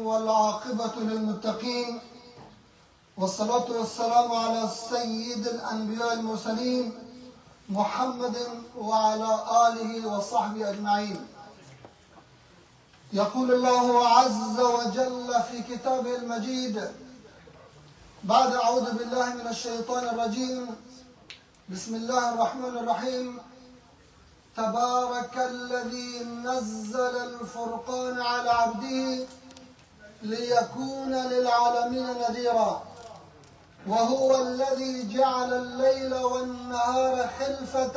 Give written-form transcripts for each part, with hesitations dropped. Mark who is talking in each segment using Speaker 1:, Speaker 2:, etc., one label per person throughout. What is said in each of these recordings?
Speaker 1: والعاقبة للمتقين، والصلاة والسلام على سيد الأنبياء المرسلين محمد وعلى آله وصحبه أجمعين. يقول الله عز وجل في كتابه المجيد بعد أعوذ بالله من الشيطان الرجيم، بسم الله الرحمن الرحيم. تبارك الذي نزل الفرقان على عبده ليكون للعالمين نذيرا، وهو الذي جعل الليل والنهار خلفة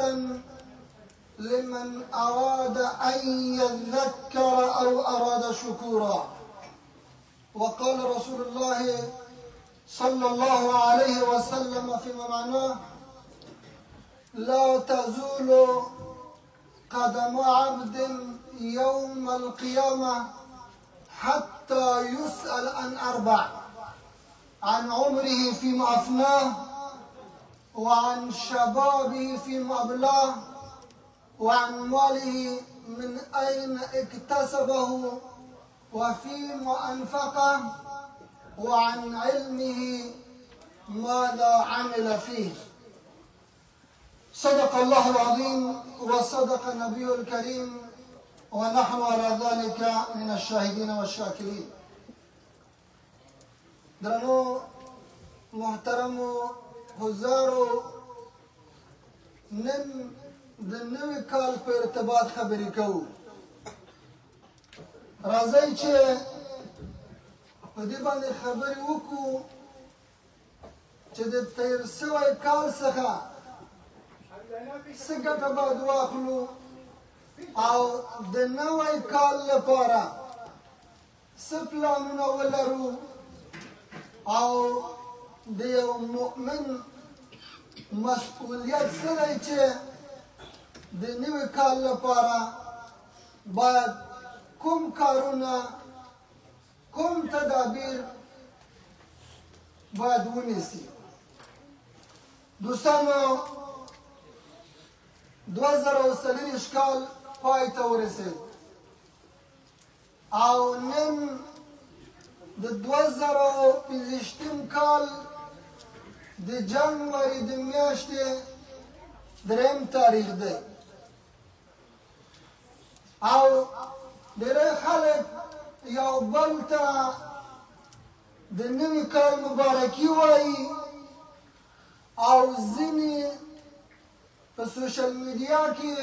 Speaker 1: لمن أراد أن يذكر أو أراد شكورا. وقال رسول الله صلى الله عليه وسلم فيما معناه: لا تزول قدم عبد يوم القيامة حتى يسأل عن أربع: عن عمره فيما أفناه، وعن شبابه فيما أبلاه، وعن ماله من أين اكتسبه وفيما أنفقه، وعن علمه ماذا عمل فيه. صدق الله العظيم وصدق النبي الكريم، ونحن على ذلك من الشاهدين والشاكرين. درنو محترمو حضارو، نن د نوي کال په ارتباط خبرې کوو. راځئ چې په دې باندې خبرې وکړو چې د تېر سوی کال څخه څه ګټه باید واخلو او د نوی کال لپاره څه پلانونه ولرو، او د یو مؤمن مسؤلیت څه دی چې د نوي کال لپاره باید کوم کارونه، کوم تدابیر باید ونیسي. دوستانو، 2023 کال پای ته ورسېد او نن د 2025 کال د جنوري د میاشتې 3 تاریخ دی، او ډېری خلک یو بل ته د نوي کال مبارکي وایي او ځینې په سوشل میډیا کې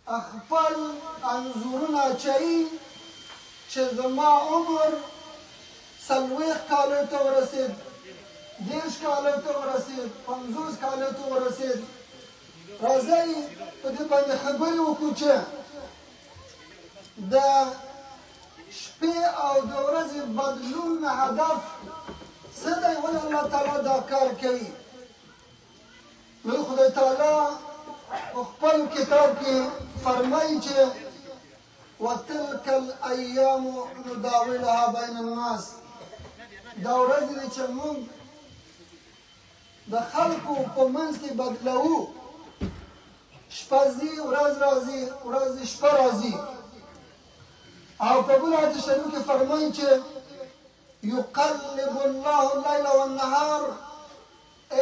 Speaker 1: خپل انځورونه اچوي چې زما عمر 40 کالو ته ورسېد، 10 کالو ته ورسېد، 50 کالو ته ورسېد. راځئ په دې باندې خبرې وکړو چې د شپې او د ورځې بدلون هدف څه دی، ولې الله تعالی دا کار کوي. نو خدای تعالی په خپل کتاب کې فرمایي چې وتلک الایام نداولها بین الناس. دا ورځې دي چې موږ د خلکو په منځ کې بدلوو. شپه ځي، ورځ راځي، ورځ شپه راځي. او په بل آیت شریف کې فرمایي چې یقلب الله اللیل والنهار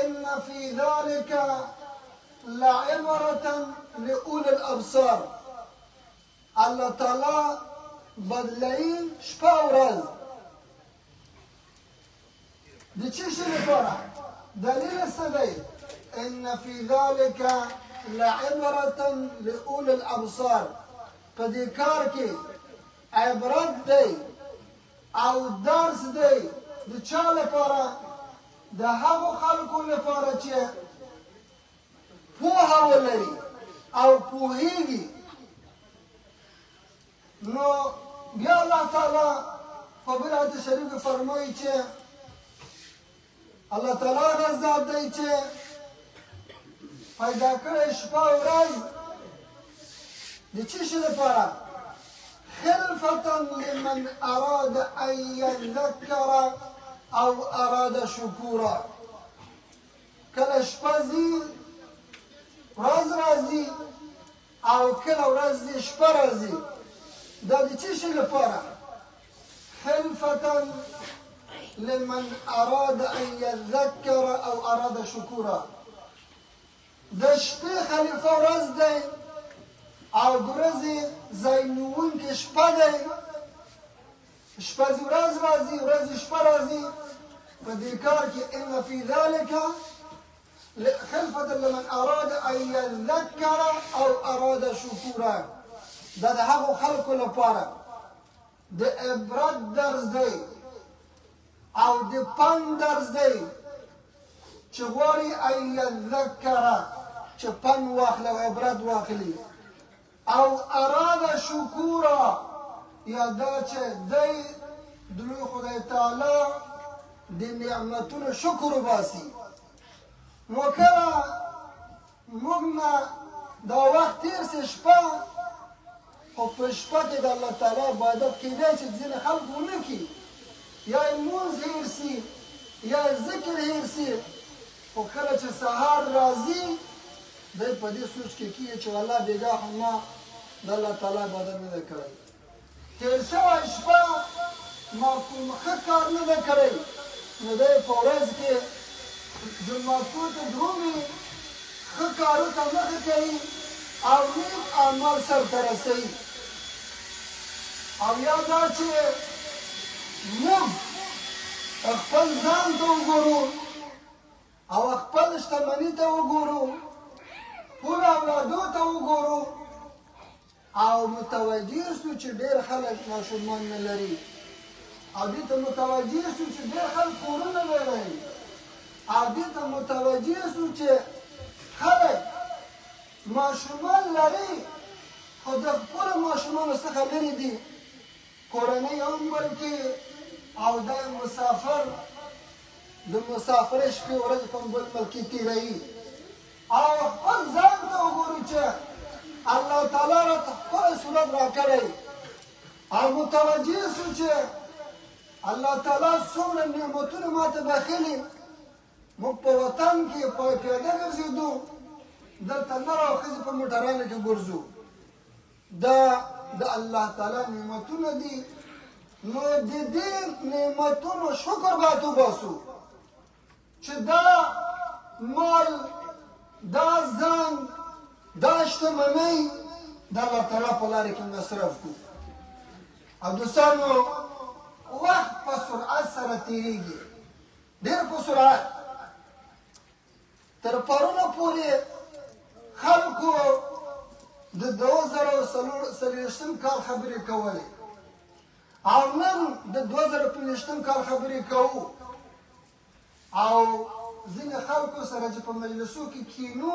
Speaker 1: ان فی ذلک لعبرة لأولی الابصار. الله تعالی بدلوي شپه او ورځ. د چه شي لپاره؟ دلیل څه دی؟ ان فی ذلک لعبرة لأولی الابصار. په دې کار کې عبرت دی او درس دی. د چا لپاره؟ د هغو خلکو لپاره چې پوهه ولري او پوهیږي. نو بیا الله تعالی په بل آیت شریف کې فرمایي چې الله تعالی هغه ذات دی چې پیدا کړی شپه او ورځ. د چه شي لپاره؟ خلفة لمن أراد أن يذكر أو أراد شكورا. کله شپه ځي، ورځ راځي، او کله ورځ ځي، شپه راځي. دا د چه شي لپاره؟ خلفة خلفة لمن أراد أن يذكر أو أراد شكورا. د شپې خلیفه ورځ دی او د ورځې ځای نیونکی شپه دی. شپه ورځ راځي، ورځ شپه راځي. په دې کار کې ان فی ذلک خلفة لمن أراد أن يذكر أو أراد شكورا. دا د هغو خلکو لپاره د عبرت درس دی او د پند درس دی چې غواړي ان یذکر، چې پند واخلي او عبرت واخلي، او اراده شکورا، یا دا چې دی د لوی خدای تعالی د نعمتونو شکر وباسي. نو کله موږ نه دا وخت تېر سي شپه، خو په شپه کې د الله تعالی عبادت کېدی چې ځینې خلک ونه کړي، یا یې لمونځ هېر سي یا یې ذکر هېر سي، خو کله چې سهار راځي دی په دې سوچ کې کېږي چې والله بېګاه خو ما د الله تعالی عبادت نه دی کړی. تېر شوی شپه ما کوم ښه کار نه دی کړی، نو دی په ورځ کې جوماتونو ته درومي، ښه کارو ته مخه کوي او نیک اعمال سرته رسوي. او یا دا چې موږ خپل ځان ته وګورو او خپل شتمني ته وګورو، خپلو اولادو ته وګورو او متوجه سو چې ډېر خلک ماشومان نه لري، او دې ته متوجه سو چې ډېر خلک کورونه نه لري، او دې ته متوجه سو چې خلک ماشومان لري خو د خپلو ماشومانو څخه لرې دي، کورنۍ هم بلکې او دا مسافر د مسافرۍ شپې ورځې په بل ملک کې تېروي. او خپل ځان ته وګورو چې الله تعالی راته ښکلی صورت راکړی، او متوجه سو چې الله تعالی څومره نعمتونه ماته بخښلي. موږ په وطن کې په پیاده ګرځېدو، دلته نر او ښځې په موټرانو کې ګرځو، دا د الله تعالی نعمتونه دي. نو د دې نعمتونو شکر باید وباسو چې دا مال، دا ځان، دا شتمنۍ د الله تعالی په لارې کې مصرف کړو. او دوستانو وخت په سرعت سره تېرېږي، ډېر په سرعت. تر پرونه پورې خلکو د 2024 کال خبرې کولې، او نن د 2025 کال خبرې کوو. او ځینې خلکو سره چې په مجلسو کې کینو،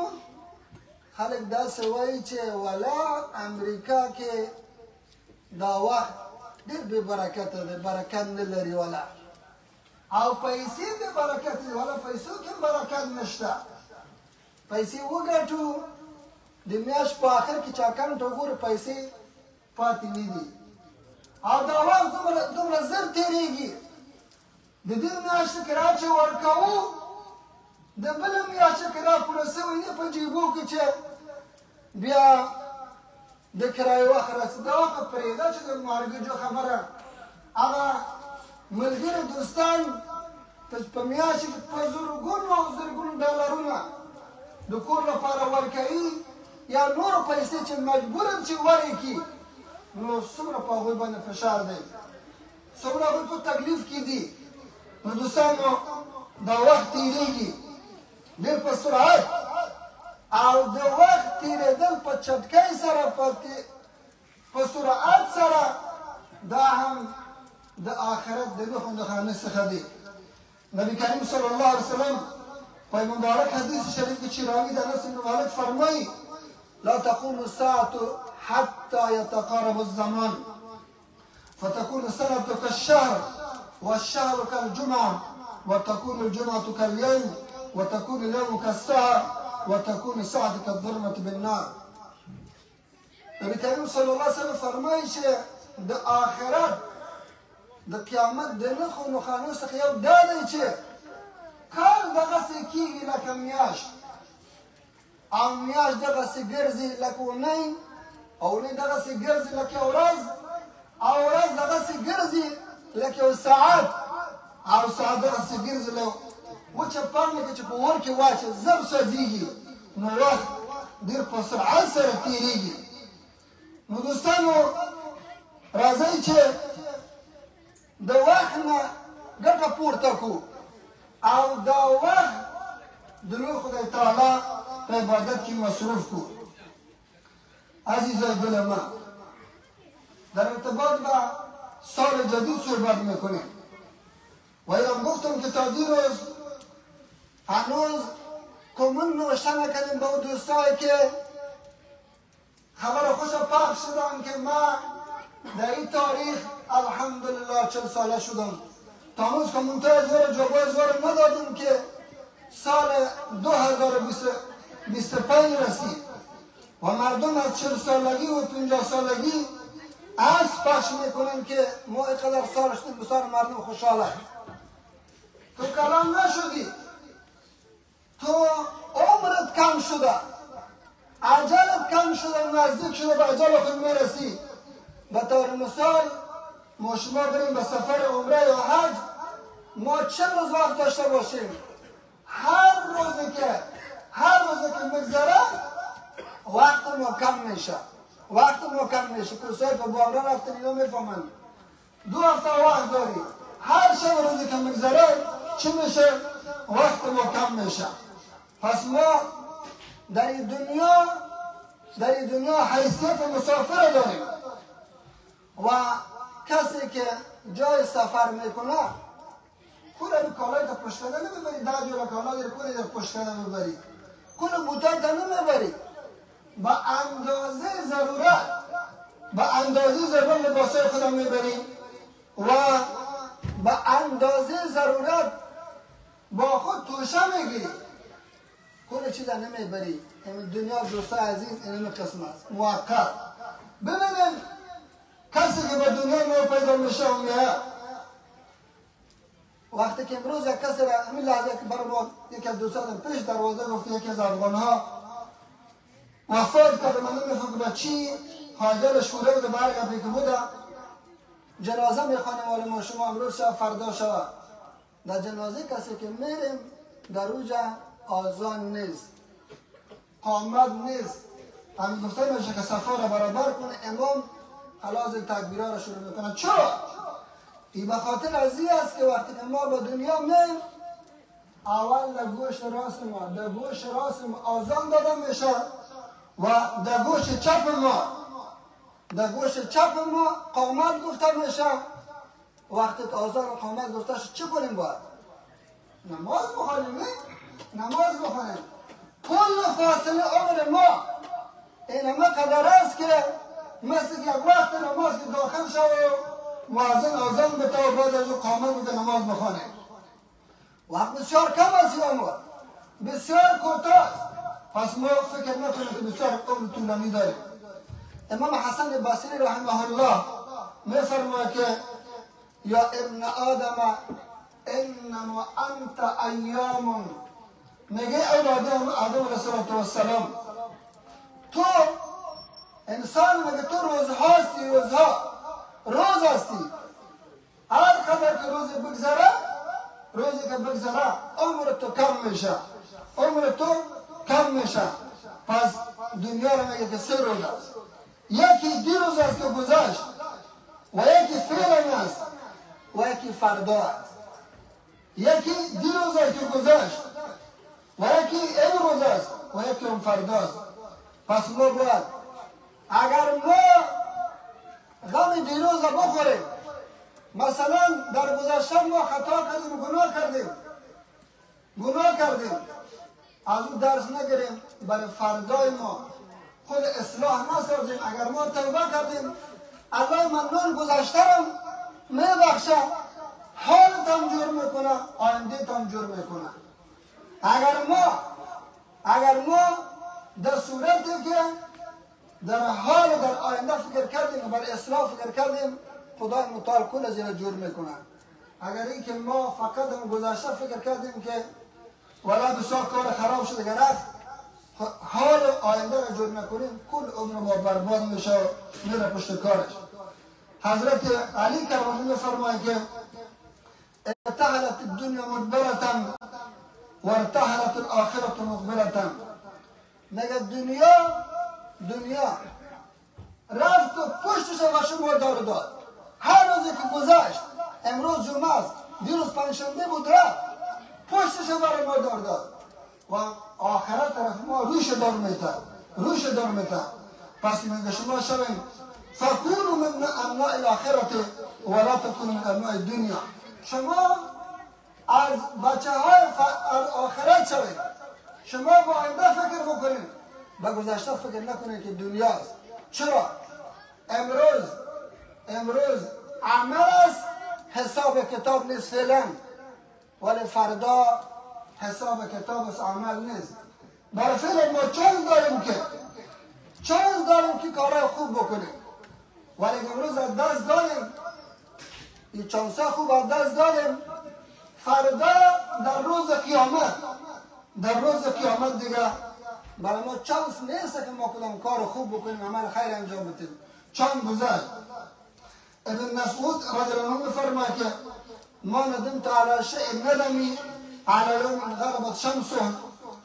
Speaker 1: خلک داسې وایي چې ولا امریکا کې دا وخت ډېر بې برکته دی، برکت نه لري ولا، او پیسې بې برکت دي، ولا پیسو کې برکت نشته. پیسې وګټو، د میاشت په آخر کې چې اکاونټ وګورو پیسې پاتې نه دي، او دا وخت دومره زر تېرېږي. د دې میاشتې کې را چې ورکوو، د بله میاشتې کې را پوره سوی نه په جیبو کې چې بیا د کرایې وخت راسي. دا وخت پرېږده چې د مارګجو خبره، هغه ملګري دوستان په میاشتې کې په زرګونو او زرګونو ډالرونه د کور لپاره ورکوي، یا نورو پیسې چې مجبور یم چې ورکړي، نو څومره په هغوی باندې فشار دی، څومره هغوی په تکلیف کې دي. نو دوستانو دا وخت تېرېږي ډېر په سرعت، او د وخت تېرېدل په چټکۍ سره، په سرعت سره، دا هم د آخرت د نښو نښانې څخه دی. نبي کریم صلی الله علیه وسلم په مبارک حدیث شریف کې چې راوي د انس بن مالک فرمایي: لا تقوم الساعة حتى يتقارب الزمان فتكون السنة كالشهر والشهر كالجمعة وتكون الجمعة كاليوم وتكون اليوم كالساعة وتكون الساعة كالظلمة بالنار. نبی کریم صلی الله علیه وسلم فرمایي چې د آخرت د قیامت د نښو نښانو څخه یو دا دی چې کال دغسې کېږي لکه میاشت، او میاشت دغسې ګرځي لکه اونۍ، او اونۍ دغسې ګرځي لکه ورځ، او ورځ دغسې ګرځي لکه ساعت او ساعت دغسې ګرځېدلی و چې پاڼې که چې په اور کې واچې زر سوځېږي نو وخت ډېر په سرعت سره تېرېږي. نو دوستانو راځئ چې د وخت نه ګټه پورته کړو او دا وخت د لوی خدای تعالی په عبادت کې مصروف کړو. عزیزای دل من، در ارتباط با سال جدید صحبت میکنیم و ایران گفتم که تا دیروز هنوز کامل نوشته نکردیم به اون دوستایی که خبر خوش پخش شدن که ما در این تاریخ الحمدلله 40 ساله شدم. تا هنوز کامنتاج وره جوایز وره ندادیم که سال 2025 رسید و مردم از 40 سالگی و 50 سالگی عکس پخش میکنن که ما اینقدر سال شدیم بسیار مردم خوشحاله. تو کلام نشدی، تو عمرت کم شده، عجلت کم شده، نزدیک شده به عجل خود میرسی. به طور مثال ما شما بریم به سفر عمره یا حج، ما چه روز وقت داشته باشیم؟ هر روزی که میگذره وقت ما کم میشه، کسایی که با عمره رفتن اینا میفهمن. 2 هفته وقت داری، هر شب روزی که میگذره چی میشه؟ وقت ما کم میشه. پس ما در این دنیا حیثیت مسافر داریم و کسی که جای سفر میکنه کنه به کالای تا پشکنه نمیبری، 10 جور کالا داری کنه در پشکنه میبری، کنه بوتای تا نمیبری. به اندازه ضرورت لباسای خودم میبری و به اندازه ضرورت با خود توشه میگیری، کل چیز نمیبری. این دنیا دوستای عزیز این قسم است، موقت. ببینید کسی که به دنیا نو پیدا میشه و میه، وقتی که امروز یک کسی را همین لحظه که برای ما یکی از دوستان پیش دروازه گفت یکی از افغانها وفات کرده، من نمیفهم به چی حاجل شوره بوده، برگردی که بوده جنازه میخوانیم ولی ما شما امروز شب فردا شود. در جنازه کسی که میریم در اوجه آذان نیست، قامت نیست، همین گفته میشه که صفا را برابر کنه، امام خلاص تکبیرها را شروع میکنه. چرا؟ این به خاطر از این است که وقتی که ما به دنیا میایم اول در گوش راست ما آذان داده میشه و در گوش چپ ما قامت گفته میشه. وقتی که آذان و قامت گفته شد چه کنیم باید؟ نماز بخونیم. کل فاصله عمر ما این همه قدر است که مثل یک وقت نماز که داخل شد و مؤذن آذان بده و بعد از او قامت بده نماز بخونه. وقت بسیار کم است این عمر، بسیار کوتاه. پس ما فکر نکنیم که بسیار عمر طولانی داریم. امام حسن بصری رحمه الله میفرماید که یا ابن آدم انما انت ایام، میگه ای آدم علیه السلام تو انسان میگه تو روز هستی. هر قدر که روزی که بگذره عمر تو کم میشه. پس دنیا رو میگه که 3 روز است، یکی دیروز است که گذشت و یکی فعلا است و یکی فردا است. یکی دیروز است که گذشت و یکی امروز است و یکی هم فردا است. پس ما باید اگر ما غم دیروز را بخوریم، مثلا در گذشته ما خطا کردیم، گناه کردیم، از اون درس نگیریم، برای فردای ما خود اصلاح نسازیم. اگر ما توبه کردیم الله ممنون گذشته را میبخشه، حالت هم جور میکنه، آینده هم جور میکنه. اگر ما در صورتی که در حال در آینده فکر کردیم و برای اصلاح فکر کردیم، خدای متعال کل از این جور میکنه. اگر این که ما فقط هم گذشته فکر کردیم که ولی بسیار کار خراب شده که رفت، حال آینده را جور نکنیم کل عمر ما برباد میشه و میره پشت کارش. حضرت علی کرام میفرماید که ارتحلت الدنیا مدبرة وارتحلت الآخرة مقبلة. مگه دنیا رفت و پشتش و شما دار داد. هر روزی که گذشت، امروز جمعه است، دیروز پنجشنبه بود، رفت پشتش برای ما دار داد و آخرت طرف ما روش دار میته. پس میگه شما شویم فکونوا من ابناء الاخرة ولا تکونوا من ابناء الدنیا. شما از بچه های آخرت شوید. شما با آینده فکر بکنید، با گذشته فکر نکنید که دنیاست. چرا؟ امروز عمل است، حساب کتاب نیست فعلا، ولی فردا حساب کتاب است، عمل نیست. برای فعلا ما چانس داریم که کارهای خوب بکنیم، ولی امروز از دست داریم، این چانس خوب از دست داریم. فردا در روز قیامت دیگه برای ما چانس نیست که ما کدام کار خوب بکنیم، عمل خیر انجام بدیم. چند گذشت. ابن مسعود رضی الله عنه میفرماید که ما ندمت على شيء ندمی على يوم غربت شمسه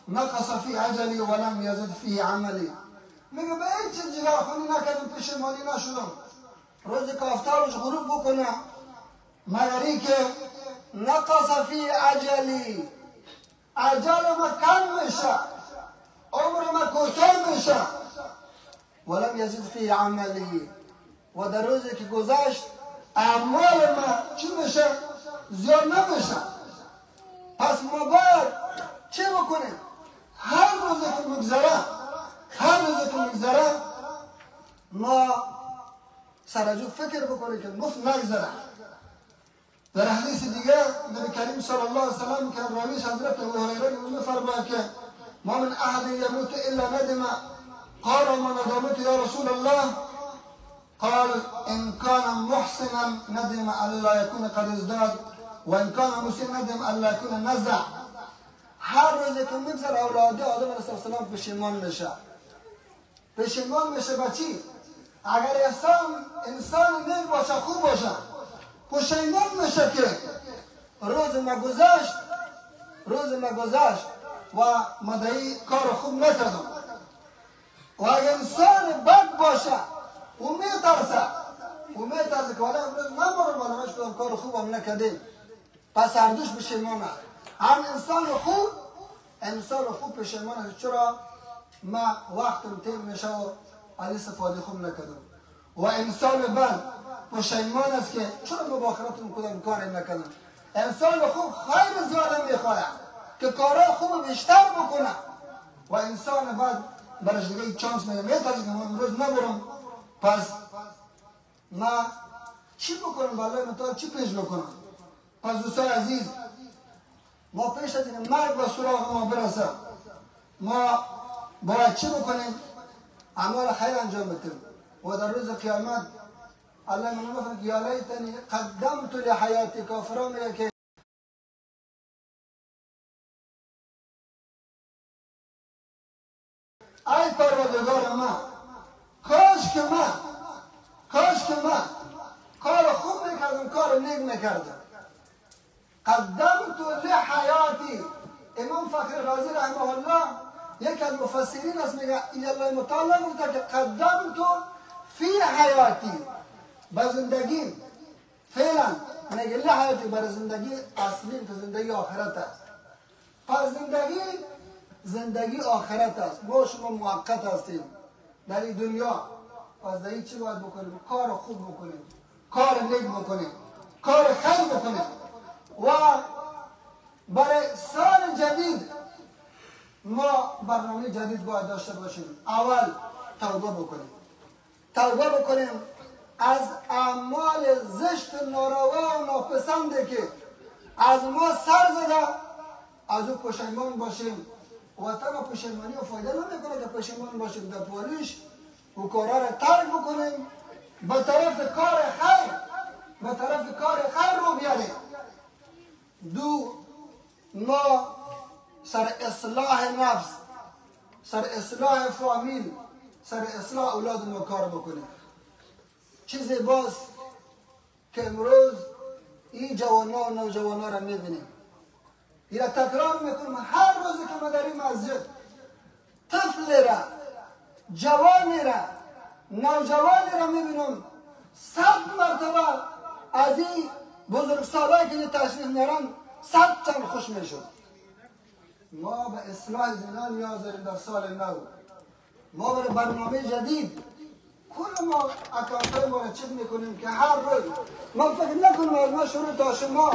Speaker 1: نقص فی عجلی ولم یزد فی عملی. میگه به این چیز جگر خونی نکردم، پشیمانی نشدم روزی که آفتابش غروب بکنه مگر این که نقص فی عجلی، عجل ما کم میشه، عمر ما کوتاه میشه، ولم یزد فی عملی، و در روزی که گذشت اعمال ما چی میشه؟ زیاد نمیشه. پس ما باید چی بکنیم؟ هر روزی که میگذره ما سرجو فکر بکنیم که مفت نگذره. در حدیث دیگه نبی کریم صلی الله علیه وسلم که راویش حضرت ابو هریره میفرماید که ما من احد یموت الا ندم. قال وما ندمت یا رسول الله؟ قال ان كان محسنا ندم الا يكون قد ازداد وان كان مسيئا ندم الا يكون نزع. هر روزی که میگذره اولاد آدم علیه السلام پشیمان میشه به چی؟ اگر انسان نیک باشه، خوب باشه، پشیمان میشه که روز ما گذشت و مدعی کار خوب نکردم. و اگر انسان بد باشه و میترسه که ولی امروز نمارم منمش کنم کار خوبم نکردیم، پس هر دوش پشیمانه. هم انسان خوب پشیمانه. چرا؟ ما وقتم تیر میشه و علی استفاده خوب نکردم. و انسان بد پشیمان است که چرا ما با آخرتم کدام کاری نکردم. انسان خوب خیر زیاده میخواه که کارهای خوب بیشتر بکنه، و انسان بد برش دیگه چانس میترسه که من امروز نبرم، پس ما چی بکنم؟ بالای متعال چی پیش بکنم؟ پس دوستان عزیز، ما پیش از این مرگ و سراغ ما برسه ما باید چی بکنیم؟ اعمال خیر انجام بدیم و در روز قیامت الله من میفرماید که یا لیتنی قدمت لحیاتی. کافران میگه که ای پروردگار من، کاش که من کار خوب میکردم، کار نیک میکردم. قدمت لحیاتی. امام فخر رازی رحمه الله یک از مفسرین است، میگه این الله مطالعه گفته که قدمت فی حیاتی، به زندگی فعلا میگه لحیاتی بر زندگی اصلی که زندگی آخرت است. پس زندگی آخرت است. ما شما موقت هستیم در این دنیا. پس در این چی باید بکنیم؟ کار خوب بکنیم، کار نیک بکنیم، کار خیر بکنیم. و برای سال جدید ما برنامه جدید باید داشته باشیم. اول توبه بکنیم از اعمال زشت، ناروا و ناپسنده که از ما سر زده، از او پشیمان باشیم. و تنها پشیمانی و فایده نمیکنه که پشیمان باشیم، در پولیش و کارها را ترک بکنیم، به طرف کار خیر رو بیاریم. دو، ما سر اصلاح نفس، سر اصلاح فامیل، سر اصلاح اولاد ما کار بکنیم. چه زیباست که امروز این جوان‌ها و نوجوان‌ها را می‌بینیم. این را تکرار میکنم، هر روز که من در این مسجد طفل را، جوانی را، نوجوانی را می‌بینم 100 مرتبه از این بزرگسالایی که تشریف میارن 100 چند خوش میشد. ما به اصلاح زنا نیاز داریم در سال نو. ما برای برنامه جدید کل ما اکانتای ما را چک میکنیم که هر روز ما فکر نکنیم از ما شروع تا شما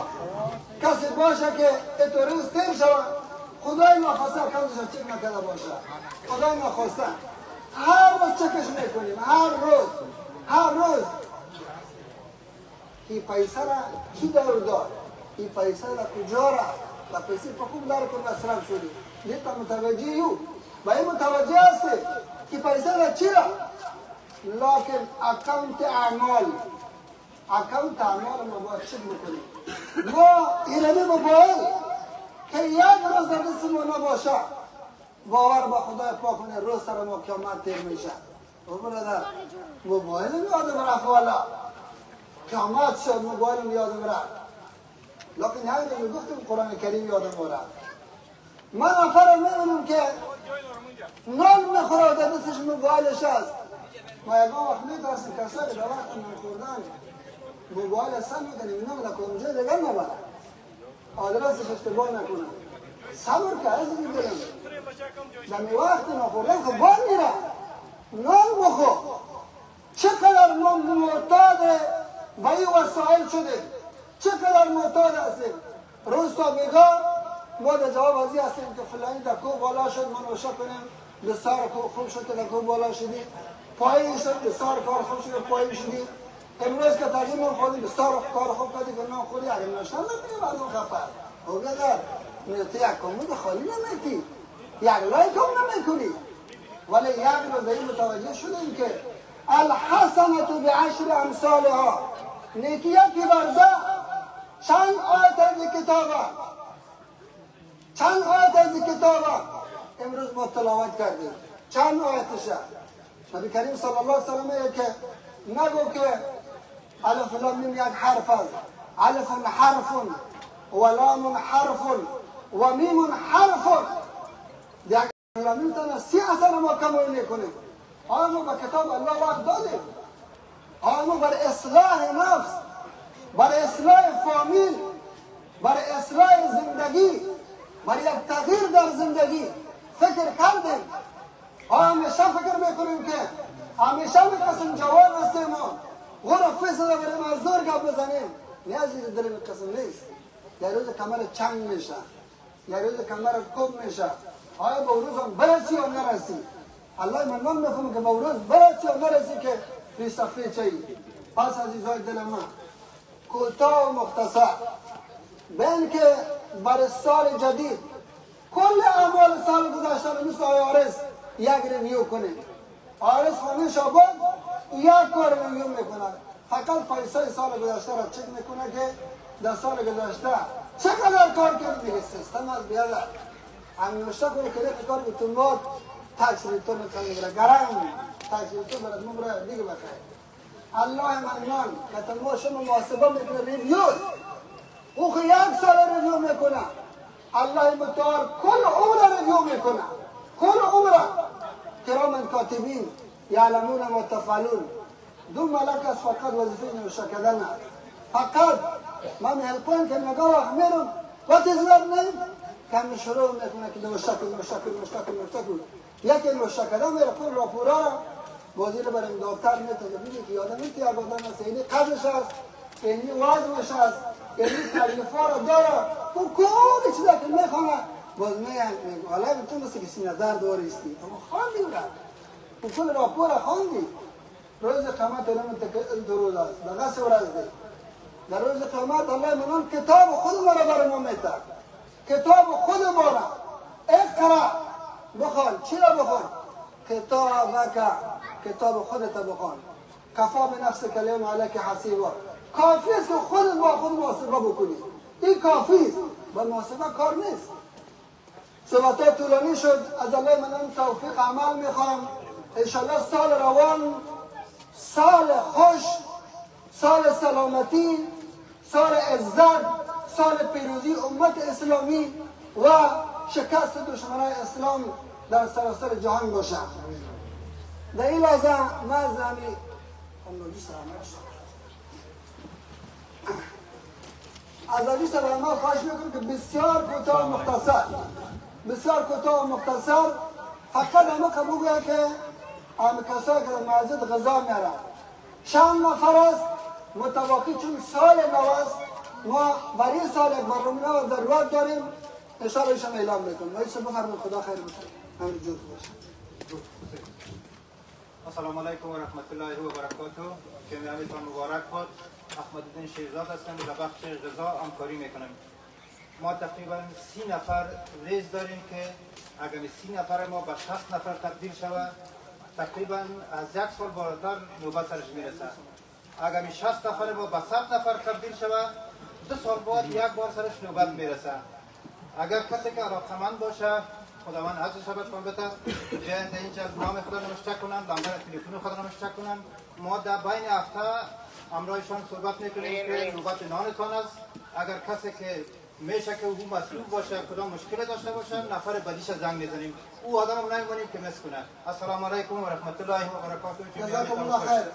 Speaker 1: کسی باشه که اتوریست تیر شود خدای ناخواسته اکانتش را چک نکرده باشه. خدای ناخواسته هر روز چکش میکنیم، هر روز این پیسه را کی دار؟ این پیسه را کجا را؟ و پیسه پا خوب داره که مصرف شدی نیتا متوجه یو و این متوجه هستی که پیسه را چی را؟ لیکن اکاونت اعمال ما باید چک میکنیم. ما اینمی موبایل که یک روز در دست ما نباشه باور با خدای پاک کنه روز سر ما قیامت تیر میشه. برادر موبایل یادم رفت والا قیامت شد موبایل یادم رفت. لیکن همین گفتم قرآن کریم یادم رفت. من نفر میبینم که نان میخوره در دستش موبایلش هست. ما یکان وقت میترسیم کسایی در وقت نان خوردن موبایل هستن میکنیم اینا در کمجه دیگر نبرن آدرسش اشتباه نکنن. صبر که از این دلم در می وقت نان خوردن خب بان میره نان بخور. چقدر ما معتاد به این وسایل شده، چقدر معتاد هستیم. روز تا بیگاه ما در جواب ازی هستیم که فلانی در کوه بالا شد ما نوشه کنیم بسار خوب شد که در کوه بالا شدی، پایین شد بسار کار خوب شد پایین شدی. امروز که ترجیم نام خودی بسار کار خوب کردی که نام خودی اگر نوشتن نمیدیم از اون خفر او بیادر میتی یک کمود خالی نمیتی یک لایک هم نمیکنی. ولی یک روز در این متوجه شدیم که الحسنة بعشر امثالها نیکی یکی برده چند آیت از کتابه امروز ما تلاوت کردیم چند آیتشه. نبی کریم صلی الله علیه وسلم میگه که نگو که الف لام میم یک حرف است، الف حرف و لام حرف و میم حرف. یک لام میم تنها 30 اثر ما کمال میکنیم. آیا ما به کتاب الله وقت دادیم؟ آیا ما برای اصلاح نفس، برای اصلاح فامیل، برای اصلاح زندگی، برای یک تغییر در زندگی فکر کردیم؟ آیا همیشه فکر میکنیم که همیشه میقسم جوان هستیم و غرف فیصده بریم از زور گپ بزنیم؟ نه عزیز دل میقسم نیست. یه روز کمر چنگ میشه، یه روز کمر کوب میشه. آیا به روز هم برسی یا نرسی؟ الله من نمیفهم که به روز برسی یا نرسی که فی صفحه چایی. پس عزیزای دل من کوتاه و مختصر بین که برای سال جدید کل اعمال سال گذشته رو مثل آیارس یک ریویو کنیم. آیارس خانه آباد یک کار ریویو میکنه، فقط پیسه سال گذشته را چک میکنه که در سال گذشته چقدر کار کرد دیگه سیستم از بیاده همیشه کنه که یک کار اتومات تکس ریتون میکنه گرم تکس ریتون برد مبره دیگه بخیر. الله منان که ما شما محاسبه میکنه ریویوز او خو یک سال ریویو میکنه. الله متعال کل عمر ریویو میکنه، کل عمر. کرام کاتبین یعلمون ما تفعلون. دو ملک است فقط وظیفه نوشته کردن. فقط من هلپوین که نگاه وقت میرم وقتی زیاد نیم که شروع میکنه که نوشته کن یکی نوشته کردن میره کل راپورا را بازی رو بریم دکتر میتونه بینی که یادم این تیار آدم هست اینی قبلش هست اینی وزنش هست اینی تلیفا را داره اون کلی چیزا که میخوانه باز میگه حالا بتون بسه که سینه درد داریستی اما خواندی را اون کل راپور را خواندی. روز قیامت علم دو روز است دقیقه 3 ورځ دی. در روز قیامت الله منان کتاب خود ما را بر ما میته، کتاب خود ما را اقرا بخوان. چی را بخوان؟ کتاب خودت بخوان. کفا بنفسک اليوم علیک حسیبا. کافی است که خودت با خود محاسبه بکنی. این کافی است، با محاسبه کار نیست. صحبتات طولانی شد. از الله منان توفیق عمل میخوام. انشالله سال روان سال خوش، سال سلامتی، سال عزت، سال پیروزی امت اسلامی و شکست دشمنان اسلام در سراسر جهان باشد. در این لحظه من زمین از عزیز ما خواهش میکنم که بسیار کوتاه مختصر فقط همه قبول گوید که همه کسایی که در مسجد غذا میارن چند نفر است متوقع چون سال نو است ما برای سال برنامه و ضرورت داریم انشاءالله ایشان اعلام میکنم. ما ایشان بفرمایید خدا خیر بکنه. همین جوز باشه.
Speaker 2: السلام علیکم و رحمت الله و برکاته. جمعیتان مبارک باد. احمدالدین شیرزاد هستم و بخش غذا همکاری میکنم. ما تقریبا 30 نفر ریز داریم که اگر 30 نفر ما به 60 نفر تبدیل شود تقریبا از یک سال بالاتر نوبت سرش میرسه. اگر 60 نفر ما به 100 نفر تبدیل شود 2 سال بعد یک بار سرش نوبت میرسه. اگر کسی که علاقمند باشه خداوند عزیز شبت کن بده بیاین در اینجا نام خود نوشته کنن، نمبر تلفن خود نوشته کنن. ما در بین هفته همراهشان صحبت میکنیم که نوبت نانتان است. اگر کسی که میشه که او مسئول باشه کدام مشکل داشته باشه نفر بعدیش زنگ میزنیم او آدم رو نمیمونیم که مس کنه. السلام علیکم و رحمت الله و برکاته.
Speaker 1: جزاکم الله خیر.